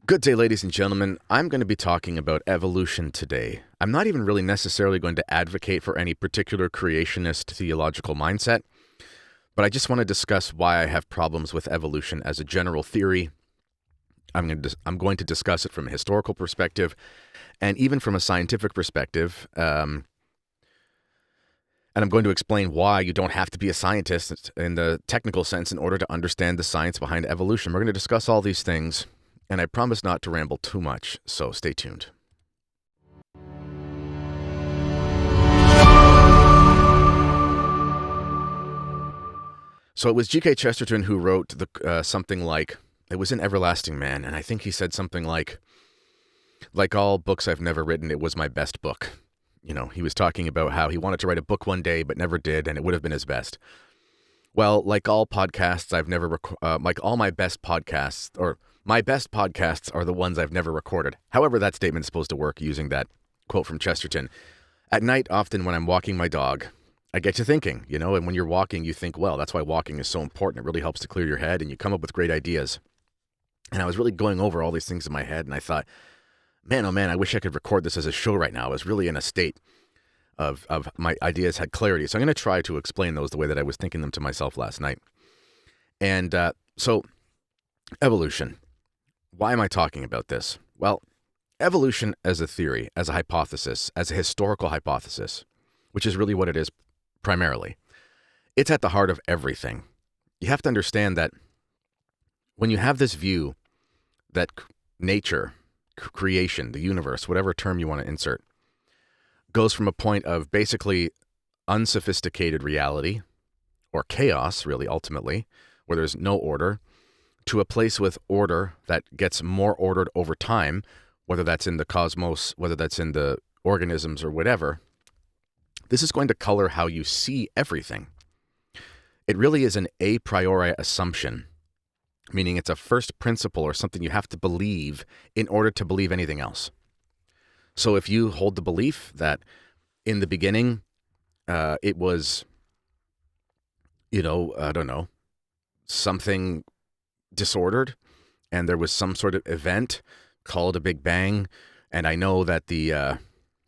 Good day, ladies and gentlemen. I'm going to be talking about evolution today. I'm not even really necessarily going to advocate for any particular creationist theological mindset, but I just want to discuss why I have problems with evolution as a general theory. I'm going to discuss it from a historical perspective and even from a scientific perspective. And I'm going to explain why you don't have to be a scientist in the technical sense in order to understand the science behind evolution. We're going to discuss all these things. And I promise not to ramble too much, so stay tuned. So it was G.K. Chesterton who wrote something like, it was in Everlasting Man, and I think he said something like all books I've never written, it was my best book. You know, he was talking about how he wanted to write a book one day, but never did, and it would have been his best. Well, like all podcasts I've never, like all my best podcasts, or my best podcasts are the ones I've never recorded. However, that statement is supposed to work using that quote from Chesterton. At night, often when I'm walking my dog, I get to thinking, and when you're walking, you think, well, that's why walking is so important. It really helps to clear your head and you come up with great ideas. And I was really going over all these things in my head and I thought, man, oh man, I wish I could record this as a show right now. I was really in a state of my ideas had clarity. So I'm going to try to explain those the way that I was thinking them to myself last night. And so evolution. Why am I talking about this? Well, evolution as a theory, as a hypothesis, as a historical hypothesis, which is really what it is primarily, it's at the heart of everything. You have to understand that when you have this view that nature, creation, the universe, whatever term you want to insert, goes from a point of basically unsophisticated reality, or chaos, really, ultimately, where there's no order, to a place with order that gets more ordered over time, whether that's in the cosmos, whether that's in the organisms or whatever, this is going to color how you see everything. It really is an a priori assumption, meaning it's a first principle or something you have to believe in order to believe anything else. So if you hold the belief that in the beginning it was, I don't know, something disordered, and there was some sort of event called a Big Bang, and I know that the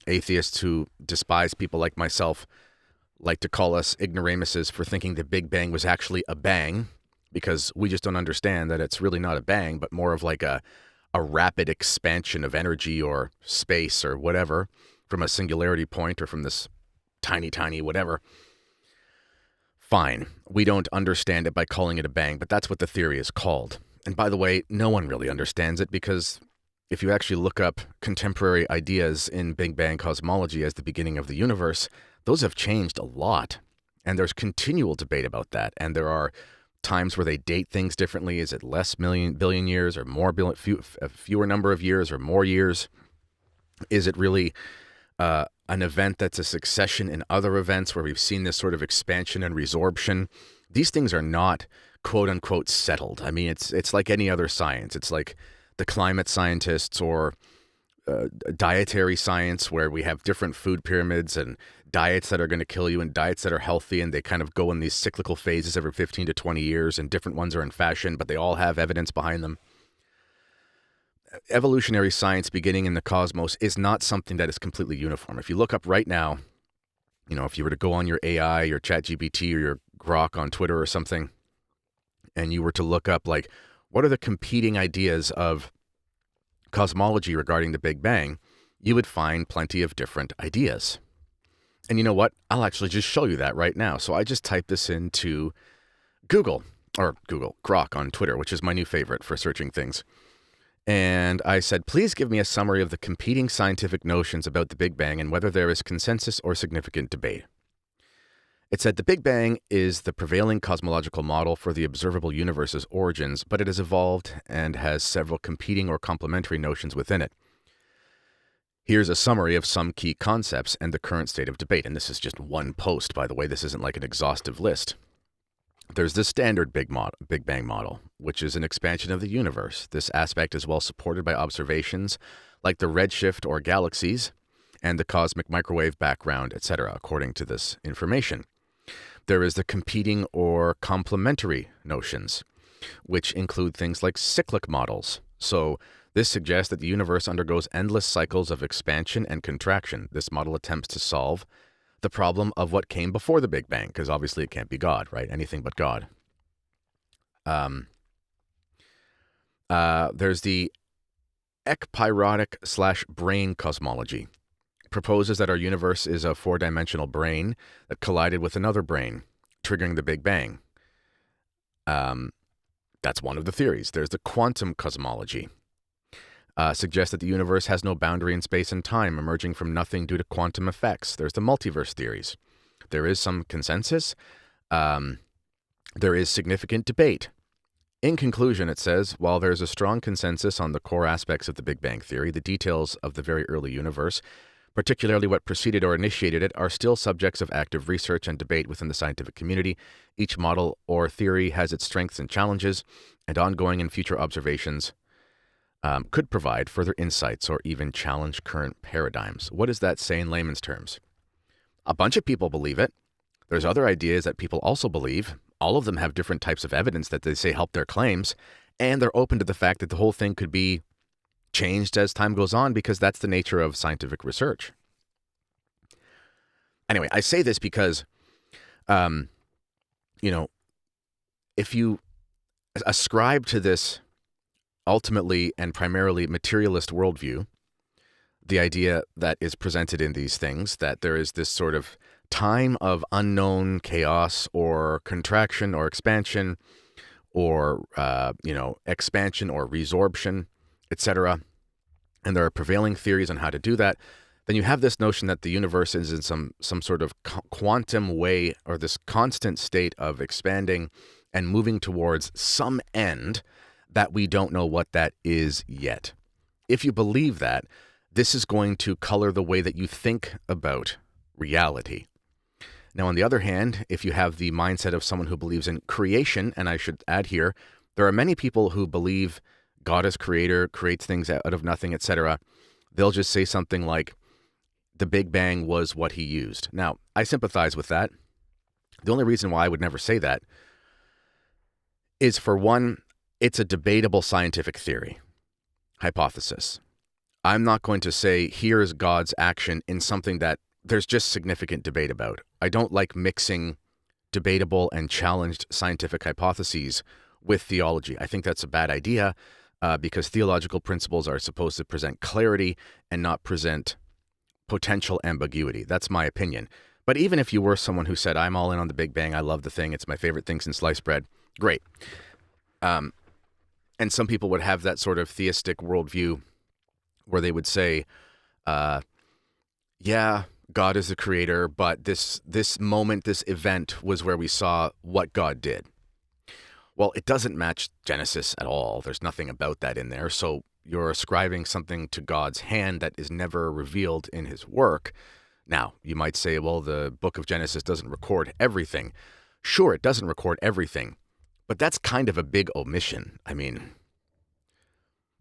atheists who despise people like myself like to call us ignoramuses for thinking the Big Bang was actually a bang, because we just don't understand that it's really not a bang, but more of like a rapid expansion of energy or space or whatever from a singularity point or from this tiny whatever. Fine, we don't understand it by calling it a bang, but that's what the theory is called. And by the way, no one really understands it, because if you actually look up contemporary ideas in Big Bang cosmology as the beginning of the universe, those have changed a lot. And there's continual debate about that. And there are times where they date things differently. Is it less billion years or more fewer number of years or more years? Is it really an event that's a succession in other events where we've seen this sort of expansion and resorption? These things are not quote unquote settled. I mean, it's like any other science. It's like the climate scientists or dietary science, where we have different food pyramids and diets that are going to kill you and diets that are healthy, and they kind of go in these cyclical phases every 15 to 20 years, and different ones are in fashion, but they all have evidence behind them. Evolutionary science beginning in the cosmos is not something that is completely uniform. If you look up right now, if you were to go on your AI, your ChatGPT, or your Grok on Twitter or something, and you were to look up, like, what are the competing ideas of cosmology regarding the Big Bang, you would find plenty of different ideas. And you know what? I'll actually just show you that right now. So I just typed this into Grok on Twitter, which is my new favorite for searching things. And I said, please give me a summary of the competing scientific notions about the Big Bang and whether there is consensus or significant debate. It said the Big Bang is the prevailing cosmological model for the observable universe's origins, but it has evolved and has several competing or complementary notions within it. Here's a summary of some key concepts and the current state of debate. And this is just one post, by the way. This isn't like an exhaustive list. There's the standard Big Bang model, which is an expansion of the universe. This aspect is well supported by observations like the redshift or galaxies and the cosmic microwave background, etc., according to this information. There is the competing or complementary notions, which include things like cyclic models. So This suggests that the universe undergoes endless cycles of expansion and contraction. This model attempts to solve the problem of what came before the Big Bang, because obviously it can't be God, right? Anything but God. There's the ekpyrotic/brain cosmology. Proposes that our universe is a four-dimensional brain that collided with another brain, triggering the Big Bang. That's one of the theories. There's the quantum cosmology. Suggests that the universe has no boundary in space and time, emerging from nothing due to quantum effects. There's the multiverse theories. There is some consensus. There is significant debate. In conclusion, it says, while there is a strong consensus on the core aspects of the Big Bang Theory, the details of the very early universe, particularly what preceded or initiated it, are still subjects of active research and debate within the scientific community. Each model or theory has its strengths and challenges, and ongoing and future observations could provide further insights or even challenge current paradigms. What does that say in layman's terms? A bunch of people believe it. There's other ideas that people also believe. All of them have different types of evidence that they say help their claims, and they're open to the fact that the whole thing could be changed as time goes on, because that's the nature of scientific research. Anyway, I say this because, if you ascribe to this ultimately and primarily materialist worldview, the idea that is presented in these things, that there is this sort of time of unknown chaos or contraction or expansion or, expansion or resorption, etc., and there are prevailing theories on how to do that, then you have this notion that the universe is in some sort of quantum way, or this constant state of expanding and moving towards some end that we don't know what that is yet. If you believe that, this is going to color the way that you think about reality. Now, on the other hand, if you have the mindset of someone who believes in creation, and I should add here, there are many people who believe God as creator, creates things out of nothing, etc. They'll just say something like, the Big Bang was what he used. Now, I sympathize with that. The only reason why I would never say that is, for one, it's a debatable scientific theory, hypothesis. I'm not going to say, here's God's action in something that there's just significant debate about. I don't like mixing debatable and challenged scientific hypotheses with theology. I think that's a bad idea, because theological principles are supposed to present clarity and not present potential ambiguity. That's my opinion. But even if you were someone who said, I'm all in on the Big Bang, I love the thing, it's my favorite thing since sliced bread, great. And some people would have that sort of theistic worldview where they would say, yeah, God is the creator, but this moment, this event was where we saw what God did. Well, it doesn't match Genesis at all. There's nothing about that in there. So you're ascribing something to God's hand that is never revealed in his work. Now, you might say, well, the book of Genesis doesn't record everything. Sure, it doesn't record everything, but that's kind of a big omission. I mean,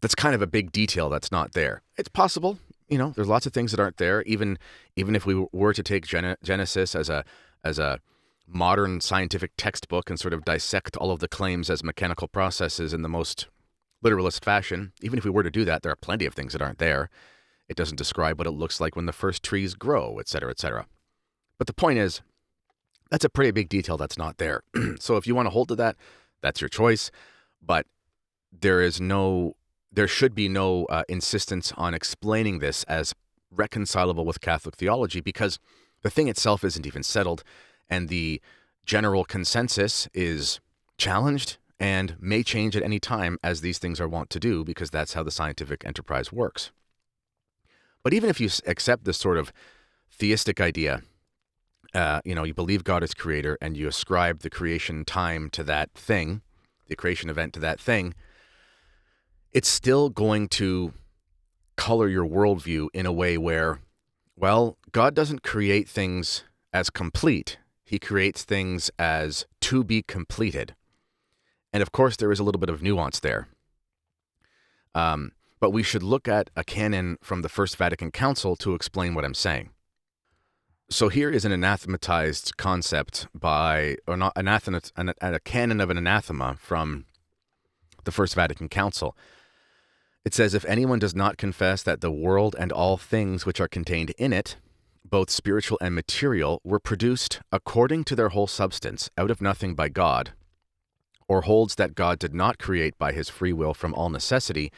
that's kind of a big detail that's not there. It's possible, there's lots of things that aren't there. Even if we were to take Genesis as a modern scientific textbook and sort of dissect all of the claims as mechanical processes in the most literalist fashion, even if we were to do that, there are plenty of things that aren't there. It doesn't describe what it looks like when the first trees grow, etc., etc. But the point is, that's a pretty big detail that's not there. So if you want to hold to that, that's your choice. But there should be no insistence on explaining this as reconcilable with Catholic theology, because the thing itself isn't even settled, and the general consensus is challenged and may change at any time, as these things are wont to do, because that's how the scientific enterprise works. But even if you accept this sort of theistic idea, you believe God is creator and you ascribe the creation time to that thing, the creation event to that thing, it's still going to color your worldview in a way where, well, God doesn't create things as complete. He creates things as to be completed. And of course, there is a little bit of nuance there. But we should look at a canon from the First Vatican Council to explain what I'm saying. So here is an anathematized concept a canon of an anathema from the First Vatican Council. It says, if anyone does not confess that the world and all things which are contained in it, both spiritual and material, were produced according to their whole substance, out of nothing by God, or holds that God did not create by his free will from all necessity,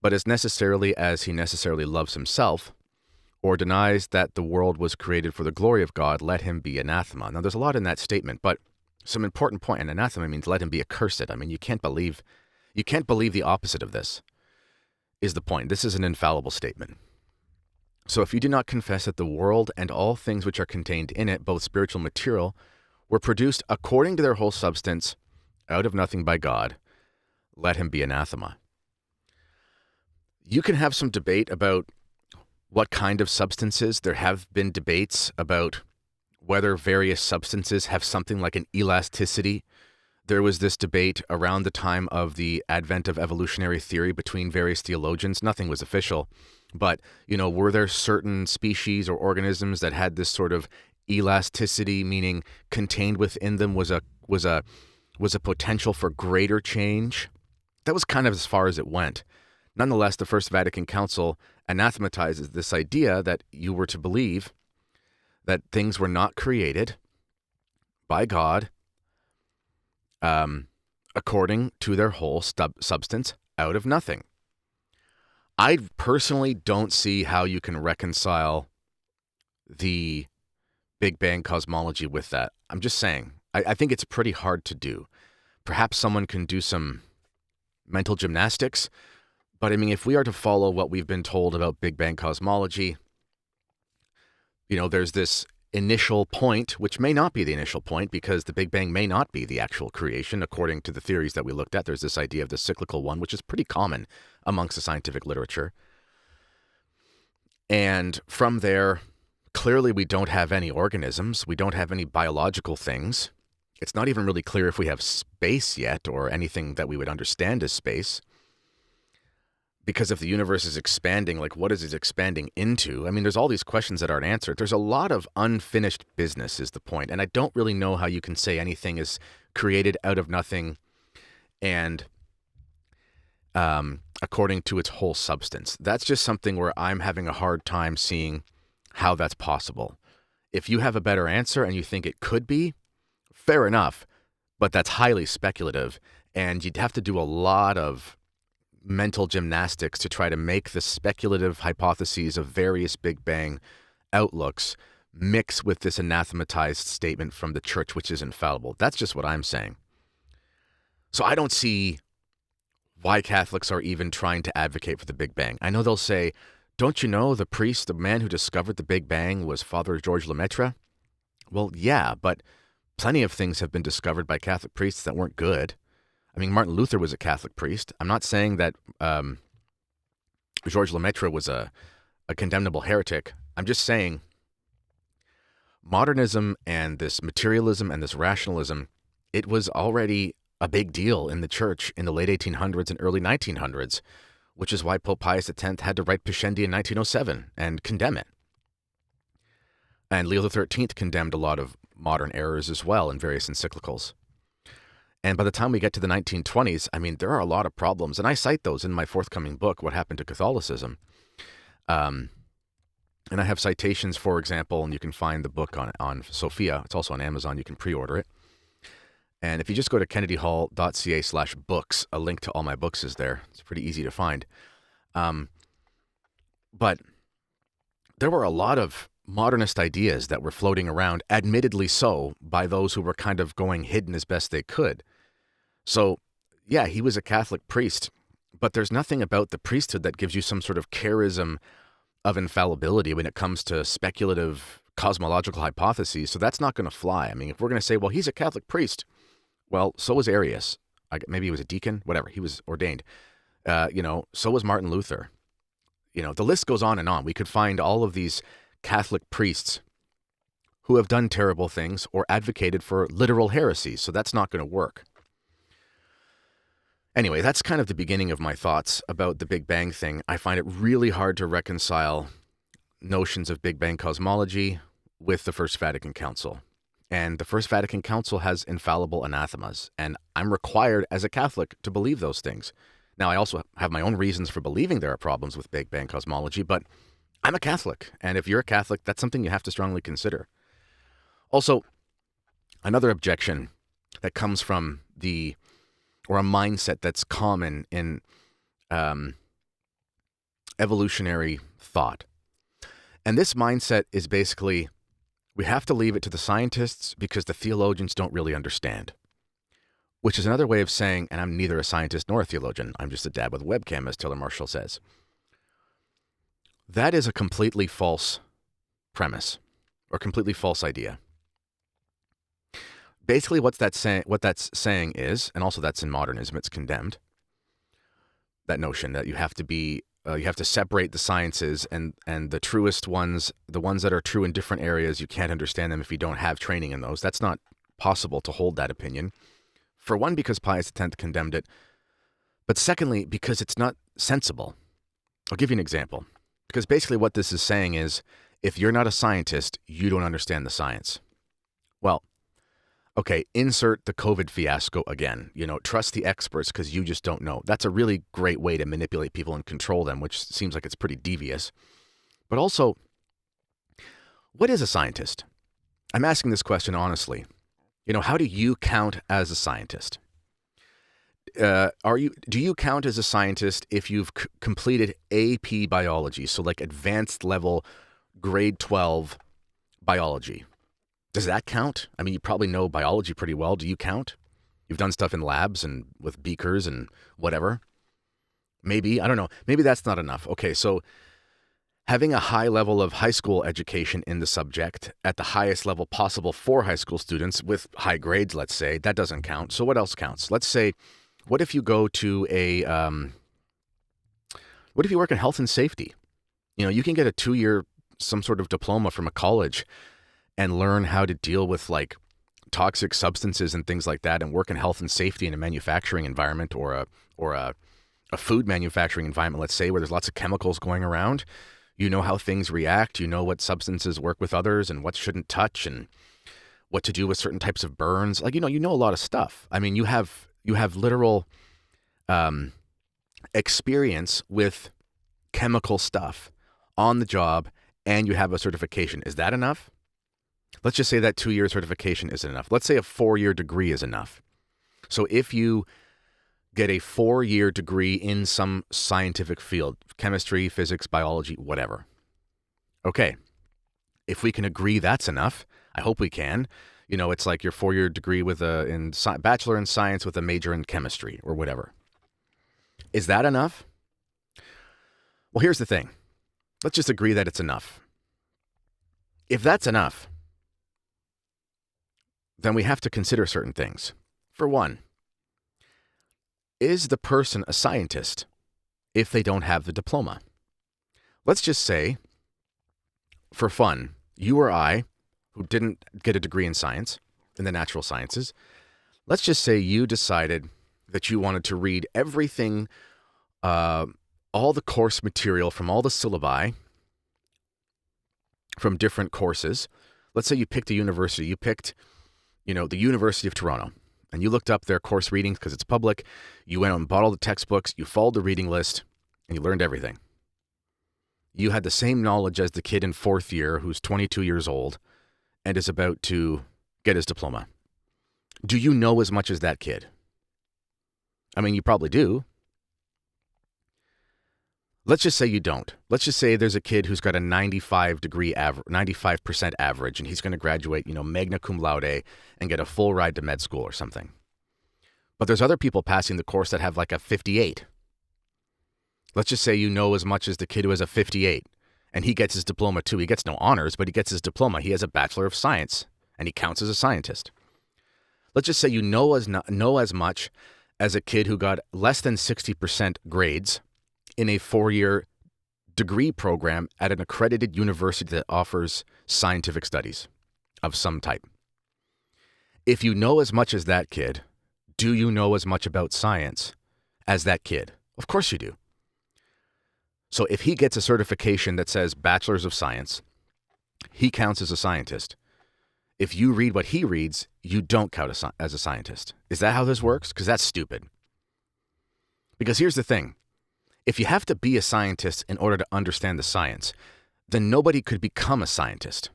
but as necessarily as he necessarily loves himself, or denies that the world was created for the glory of God, let him be anathema. Now, there's a lot in that statement, but some important point, and anathema means let him be accursed. I mean, you can't believe the opposite of this, is the point. This is an infallible statement. So if you do not confess that the world and all things which are contained in it, both spiritual and material, were produced according to their whole substance, out of nothing by God, let him be anathema. You can have some debate about what kind of substances. There have been debates about whether various substances have something like an elasticity. There was this debate around the time of the advent of evolutionary theory between various theologians. Nothing was official, but, were there certain species or organisms that had this sort of elasticity, meaning contained within them was a potential for greater change? That was kind of as far as it went. Nonetheless, the First Vatican Council anathematizes this idea that you were to believe that things were not created by God according to their whole substance out of nothing. I personally don't see how you can reconcile the Big Bang cosmology with that. I'm just saying. I think it's pretty hard to do. Perhaps someone can do some mental gymnastics, but I mean, if we are to follow what we've been told about Big Bang cosmology, there's this initial point, which may not be the initial point because the Big Bang may not be the actual creation. According to the theories that we looked at, there's this idea of the cyclical one, which is pretty common amongst the scientific literature. And from there, clearly we don't have any organisms. We don't have any biological things. It's not even really clear if we have space yet or anything that we would understand as space. Because if the universe is expanding, like what is it expanding into? I mean, there's all these questions that aren't answered. There's a lot of unfinished business is the point. And I don't really know how you can say anything is created out of nothing and according to its whole substance. That's just something where I'm having a hard time seeing how that's possible. If you have a better answer and you think it could be, fair enough, but that's highly speculative. And you'd have to do a lot of mental gymnastics to try to make the speculative hypotheses of various Big Bang outlooks mix with this anathematized statement from the church, which is infallible. That's just what I'm saying. So I don't see why Catholics are even trying to advocate for the Big Bang. I know they'll say, don't you know the man who discovered the Big Bang was Father George Lemaitre? Well, yeah, but plenty of things have been discovered by Catholic priests that weren't good. I mean, Martin Luther was a Catholic priest. I'm not saying that Georges Lemaitre was a condemnable heretic. I'm just saying modernism and this materialism and this rationalism, it was already a big deal in the church in the late 1800s and early 1900s, which is why Pope Pius X had to write Pascendi in 1907 and condemn it. And Leo XIII condemned a lot of modern errors as well in various encyclicals. And by the time we get to the 1920s, I mean, there are a lot of problems. And I cite those in my forthcoming book, What Happened to Catholicism. And I have citations, for example, and you can find the book on Sophia. It's also on Amazon. You can pre-order it. And if you just go to kennedyhall.ca/books, a link to all my books is there. It's pretty easy to find. But there were a lot of modernist ideas that were floating around, admittedly so, by those who were kind of going hidden as best they could. So, yeah, he was a Catholic priest, but there's nothing about the priesthood that gives you some sort of charism of infallibility when it comes to speculative cosmological hypotheses. So that's not going to fly. I mean, if we're going to say, well, he's a Catholic priest, well, so was Arius. Maybe he was a deacon, whatever. He was ordained. So was Martin Luther. The list goes on and on. We could find all of these Catholic priests who have done terrible things or advocated for literal heresies. So that's not going to work. Anyway, that's kind of the beginning of my thoughts about the Big Bang thing. I find it really hard to reconcile notions of Big Bang cosmology with the First Vatican Council. And the First Vatican Council has infallible anathemas, and I'm required as a Catholic to believe those things. Now, I also have my own reasons for believing there are problems with Big Bang cosmology, but I'm a Catholic. And if you're a Catholic, that's something you have to strongly consider. Also, another objection that comes from or a mindset that's common in evolutionary thought. And this mindset is basically, we have to leave it to the scientists because the theologians don't really understand. Which is another way of saying, and I'm neither a scientist nor a theologian, I'm just a dad with a webcam, as Taylor Marshall says. That is a completely false premise, or completely false idea. Basically, what that's saying is, and also that's in modernism, it's condemned, that notion that you have to separate the sciences and the truest ones, the ones that are true in different areas, you can't understand them if you don't have training in those. That's not possible to hold that opinion. For one, because Pius X condemned it, but secondly, because it's not sensible. I'll give you an example. Because basically what this is saying is, if you're not a scientist, you don't understand the science. Well, okay, insert the COVID fiasco again. Trust the experts because you just don't know. That's a really great way to manipulate people and control them, which seems like it's pretty devious. But also, what is a scientist? I'm asking this question honestly. How do you count as a scientist? Do you count as a scientist if you've completed AP biology, so like advanced level grade 12 biology? Does that count? I mean, you probably know biology pretty well. Do you count? You've done stuff in labs and with beakers and whatever. Maybe, I don't know. Maybe that's not enough. Okay, so having a high level of high school education in the subject at the highest level possible for high school students with high grades, let's say, that doesn't count. So what else counts? Let's say, what if you go to what if you work in health and safety? You can get a 2-year some sort of diploma from a college and learn how to deal with like toxic substances and things like that and work in health and safety in a manufacturing environment or a food manufacturing environment, let's say, where there's lots of chemicals going around. You know how things react. You know what substances work with others and what shouldn't touch and what to do with certain types of burns. Like, you know a lot of stuff. I mean, you have literal experience with chemical stuff on the job and you have a certification. Is that enough? Let's just say that 2-year certification isn't enough. Let's say a 4-year degree is enough. So if you get a 4-year degree in some scientific field, chemistry, physics, biology, whatever. Okay, if we can agree that's enough, I hope we can. It's like your 4-year degree with bachelor in science with a major in chemistry or whatever. Is that enough? Well, here's the thing. Let's just agree that it's enough. If that's enough, then we have to consider certain things. For one, is the person a scientist if they don't have the diploma? Let's just say, for fun, you or I, who didn't get a degree in science, in the natural sciences, let's just say you decided that you wanted to read everything, all the course material from all the syllabi from different courses. Let's say you picked a university. You picked, the University of Toronto. And you looked up their course readings because it's public. You went out and bought all the textbooks. You followed the reading list, and you learned everything. You had the same knowledge as the kid in 4th year who's 22 years old and is about to get his diploma. Do you know as much as that kid? I mean, you probably do. Let's just say you don't. Let's just say there's a kid who's got a 95% average, and he's going to graduate, magna cum laude and get a full ride to med school or something. But there's other people passing the course that have like a 58. Let's just say you know as much as the kid who has a 58, and he gets his diploma too. He gets no honors, but he gets his diploma. He has a Bachelor of Science, and he counts as a scientist. Let's just say you know as much as a kid who got less than 60% grades in a 4-year degree program at an accredited university that offers scientific studies of some type. If you know as much as that kid, do you know as much about science as that kid? Of course you do. So if he gets a certification that says Bachelor's of Science, he counts as a scientist. If you read what he reads, you don't count as a scientist. Is that how this works? Because that's stupid. Because here's the thing. If you have to be a scientist in order to understand the science, then nobody could become a scientist.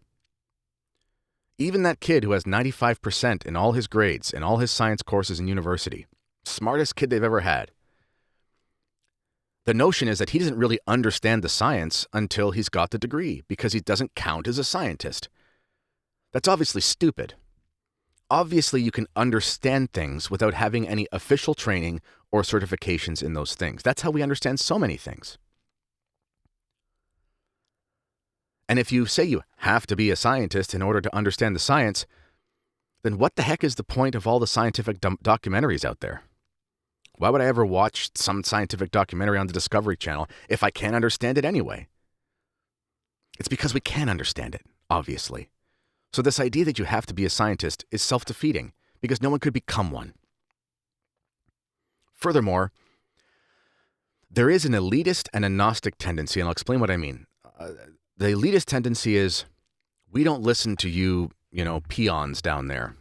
Even that kid who has 95% in all his grades and all his science courses in university, smartest kid they've ever had, the notion is that he doesn't really understand the science until he's got the degree because he doesn't count as a scientist. That's obviously stupid. Obviously, you can understand things without having any official training or certifications in those things. That's how we understand so many things. And if you say you have to be a scientist in order to understand the science, then what the heck is the point of all the scientific documentaries out there? Why would I ever watch some scientific documentary on the Discovery Channel if I can't understand it anyway? It's because we can understand it, obviously. So this idea that you have to be a scientist is self-defeating because no one could become one. Furthermore, there is an elitist and a Gnostic tendency, and I'll explain what I mean. The elitist tendency is, we don't listen to you, peons down there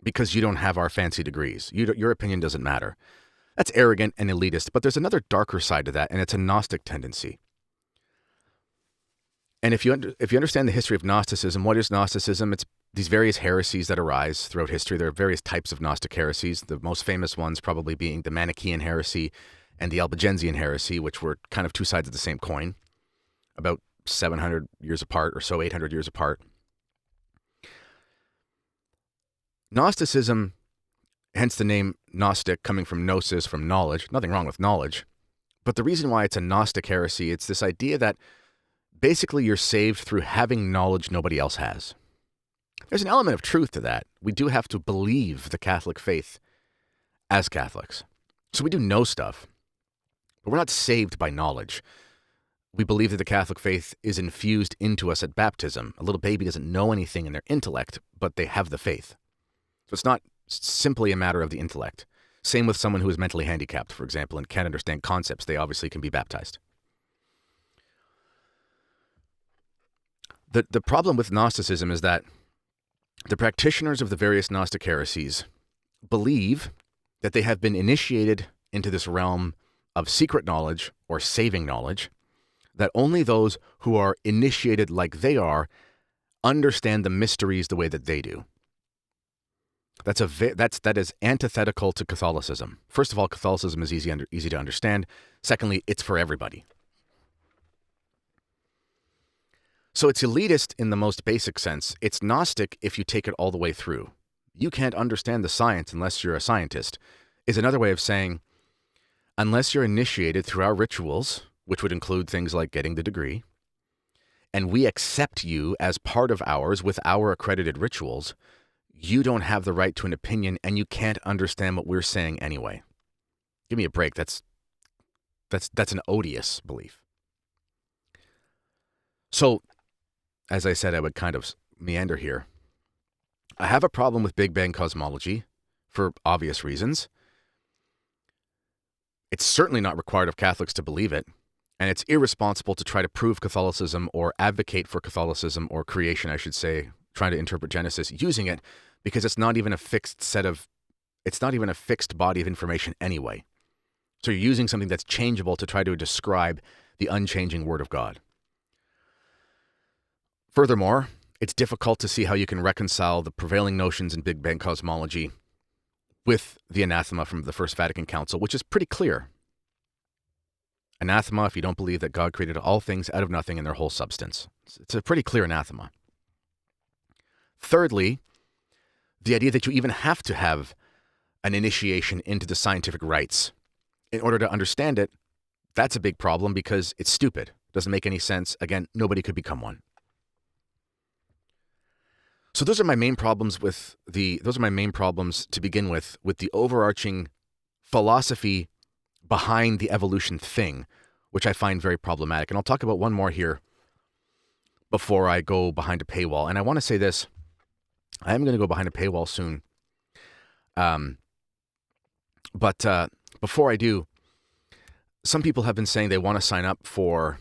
because you don't have our fancy degrees. Your opinion doesn't matter. That's arrogant and elitist, but there's another darker side to that, and it's a Gnostic tendency. And if you understand the history of Gnosticism, what is Gnosticism? It's these various heresies that arise throughout history. There are various types of Gnostic heresies, the most famous ones probably being the Manichaean heresy and the Albigensian heresy, which were kind of two sides of the same coin, about 700 years apart or so, 800 years apart. Gnosticism, hence the name Gnostic, coming from gnosis, from knowledge. Nothing wrong with knowledge. But the reason why it's a Gnostic heresy, it's this idea that basically you're saved through having knowledge nobody else has. There's an element of truth to that. We do have to believe the Catholic faith as Catholics. So we do know stuff, but we're not saved by knowledge. We believe that the Catholic faith is infused into us at baptism. A little baby doesn't know anything in their intellect, but they have the faith. So it's not simply a matter of the intellect. Same with someone who is mentally handicapped, for example, and can't understand concepts. They obviously can be baptized. The problem with Gnosticism is that the practitioners of the various Gnostic heresies believe that they have been initiated into this realm of secret knowledge or saving knowledge, that only those who are initiated like they are understand the mysteries the way that they do. That is antithetical to Catholicism. First of all, Catholicism is easy to understand. Secondly, it's for everybody. So it's elitist in the most basic sense. It's Gnostic if you take it all the way through. You can't understand the science unless you're a scientist, is another way of saying, unless you're initiated through our rituals, which would include things like getting the degree, and we accept you as part of ours with our accredited rituals, you don't have the right to an opinion and you can't understand what we're saying anyway. Give me a break. That's an odious belief. So, as I said, I would kind of meander here. I have a problem with Big Bang cosmology for obvious reasons. It's certainly not required of Catholics to believe it, and it's irresponsible to try to prove Catholicism or advocate for Catholicism or creation, I should say, trying to interpret Genesis using it, because it's not even a fixed body of information anyway. So you're using something that's changeable to try to describe the unchanging Word of God. Furthermore, it's difficult to see how you can reconcile the prevailing notions in Big Bang cosmology with the anathema from the First Vatican Council, which is pretty clear. Anathema if you don't believe that God created all things out of nothing in their whole substance. It's a pretty clear anathema. Thirdly, the idea that you even have to have an initiation into the scientific rites in order to understand it, that's a big problem because it's stupid. It doesn't make any sense. Again, nobody could become one. So those are my main problems to begin with the overarching philosophy behind the evolution thing, which I find very problematic. And I'll talk about one more here before I go behind a paywall. And I want to say this. I am going to go behind a paywall soon. But before I do, some people have been saying they want to sign up for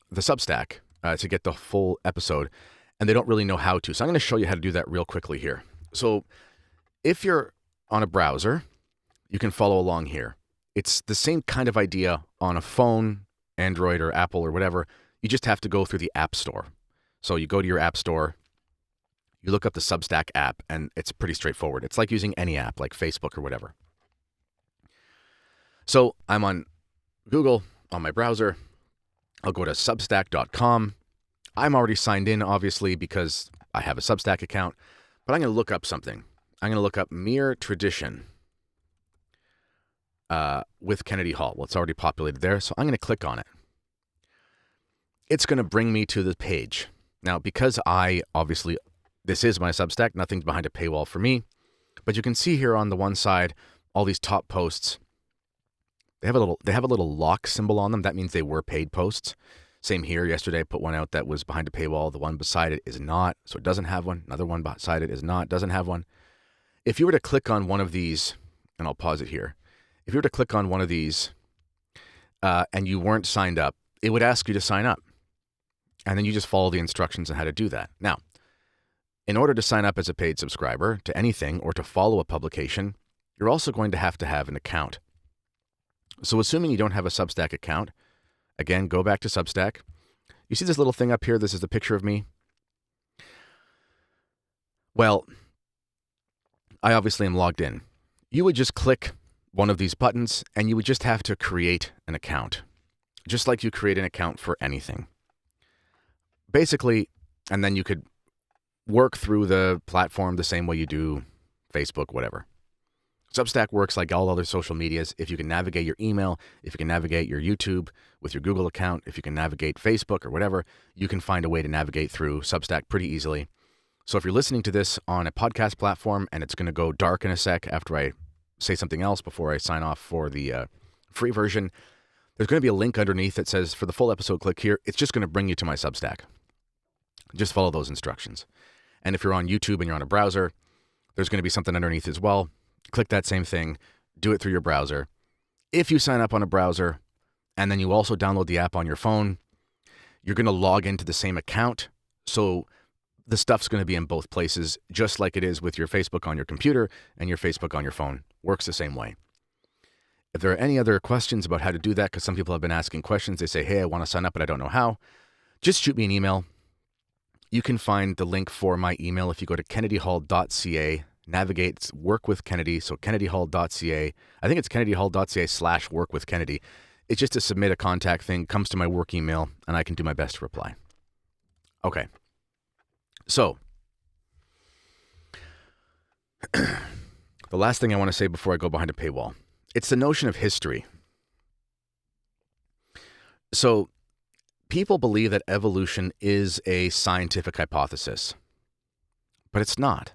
the Substack to get the full episode, and they don't really know how to. So I'm going to show you how to do that real quickly here. So if you're on a browser, you can follow along here. It's the same kind of idea on a phone, Android or Apple or whatever. You just have to go through the App Store. So you go to your App Store, you look up the Substack app, and it's pretty straightforward. It's like using any app, like Facebook or whatever. So I'm on Google, on my browser. I'll go to substack.com. I'm already signed in, obviously, because I have a Substack account. But I'm going to look up something. I'm going to look up Mere Tradition with Kennedy Hall. Well, it's already populated there, so I'm going to click on it. It's going to bring me to the page. Now, because this is my Substack, nothing's behind a paywall for me. But you can see here on the one side, all these top posts. They have a little lock symbol on them. That means they were paid posts. Same here. Yesterday, I put one out that was behind a paywall. The one beside it is not, so it doesn't have one. Another one beside it is not, doesn't have one. If you were to click on one of these, and I'll pause it here. If you were to click on one of these and you weren't signed up, it would ask you to sign up. And then you just follow the instructions on how to do that. Now, in order to sign up as a paid subscriber to anything or to follow a publication, you're also going to have an account. So assuming you don't have a Substack account, again, go back to Substack. You see this little thing up here? This is the picture of me. Well, I obviously am logged in. You would just click one of these buttons and you would just have to create an account, just like you create an account for anything. Basically, and then you could work through the platform the same way you do Facebook, whatever. Substack works like all other social medias. If you can navigate your email, if you can navigate your YouTube with your Google account, if you can navigate Facebook or whatever, you can find a way to navigate through Substack pretty easily. So if you're listening to this on a podcast platform and it's going to go dark in a sec after I say something else before I sign off for the free version, there's going to be a link underneath that says, for the full episode, click here. It's just going to bring you to my Substack. Just follow those instructions. And if you're on YouTube and you're on a browser, there's going to be something underneath as well. Click that same thing, do it through your browser. If you sign up on a browser and then you also download the app on your phone, you're going to log into the same account. So the stuff's going to be in both places, just like it is with your Facebook on your computer and your Facebook on your phone. Works the same way. If there are any other questions about how to do that, because some people have been asking questions, they say, hey, I want to sign up, but I don't know how, just shoot me an email. You can find the link for my email if you go to kennedyhall.ca. Navigate Work with Kennedy, so kennedyhall.ca. I think it's kennedyhall.ca/work with Kennedy. It's just to submit a contact thing, comes to my work email, and I can do my best to reply. Okay. So, the last thing I want to say before I go behind a paywall, it's the notion of history. So, people believe that evolution is a scientific hypothesis, but it's not.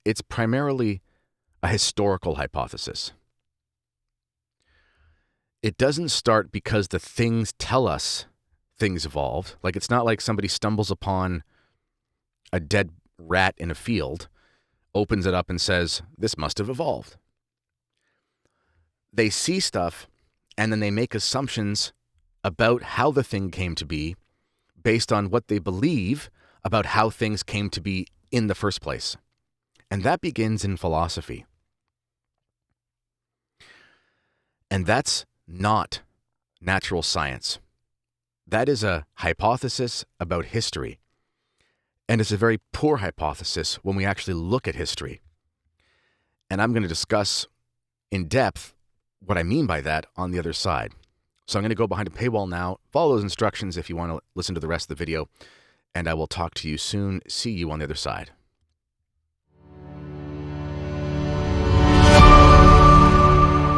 It's primarily a historical hypothesis. It doesn't start because the things tell us things evolved. Like, it's not like somebody stumbles upon a dead rat in a field, opens it up and says, this must have evolved. They see stuff and then they make assumptions about how the thing came to be based on what they believe about how things came to be in the first place. And that begins in philosophy. And that's not natural science. That is a hypothesis about history. And it's a very poor hypothesis when we actually look at history. And I'm going to discuss in depth what I mean by that on the other side. So I'm going to go behind a paywall now. Follow those instructions if you want to listen to the rest of the video. And I will talk to you soon. See you on the other side.